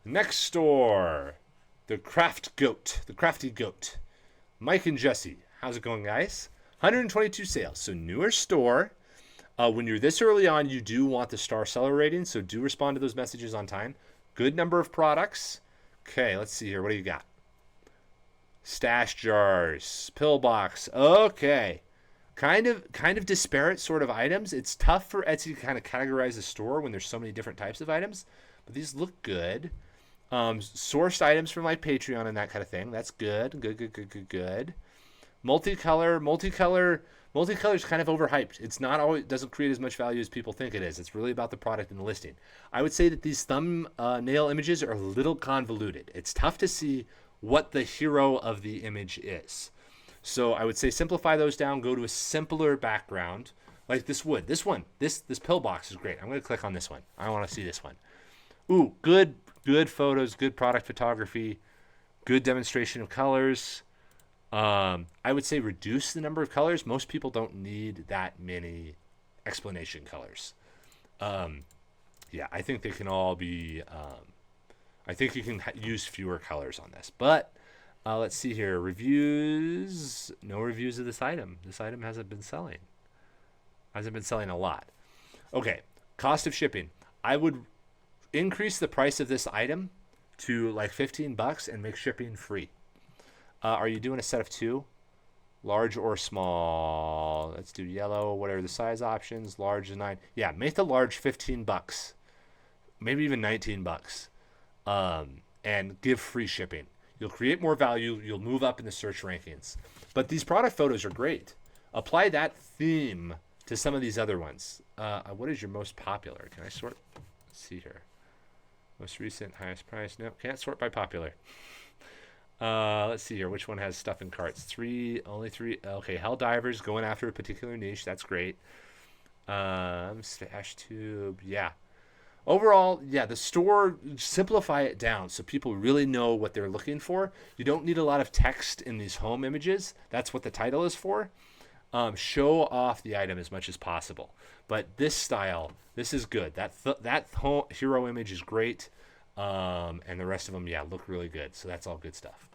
Next store, the Crafty Goat. Mike and Jesse, how's it going, guys? 122 sales, so newer store. When you're this early on, you do want the star seller rating, so do respond to those messages on time. Good number of products. Okay, let's see here. What do you got? Stash jars, pillbox. Okay, kind of disparate sort of items. It's tough for Etsy to kind of categorize the store when there's so many different types of items, but these look good. Sourced items from like Patreon and that kind of thing. That's good. Good. Multicolor is kind of overhyped. It's not always, doesn't create as much value as people think it is. It's really about the product and the listing. I would say that these thumbnail images are a little convoluted. It's tough to see what the hero of the image is. So I would say simplify those down. Go to a simpler background, like this wood. This one, this pillbox is great. I'm going to click on this one. I want to see this one. Ooh, good photos, good product photography, good demonstration of colors. I would say reduce the number of colors. Most people don't need that many explanation colors. Yeah, I think they can all be. I think you can use fewer colors on this. But let's see here. Reviews. No reviews of this item. This item hasn't been selling. Hasn't been selling a lot. Okay. Cost of shipping. I would increase the price of this item to like $15 and make shipping free. Are you doing a set of 2? Large or small? Let's do yellow. What are the size options? Large is 9. Yeah, make the large $15. Maybe even $19. And give free shipping. You'll create more value. You'll move up in the search rankings. But these product photos are great. Apply that theme to some of these other ones. What is your most popular? Can I sort? Let's see here. Most recent, highest price. Nope, can't sort by popular. Let's see here. Which one has stuff in carts? Only 3. Okay, Hell Divers going after a particular niche. That's great. Stash Tube. Yeah. Overall, yeah, the store, simplify it down so people really know what they're looking for. You don't need a lot of text in these home images. That's what the title is for. Show off the item as much as possible. But this style, this is good. That hero image is great. And the rest of them, yeah, look really good. So that's all good stuff.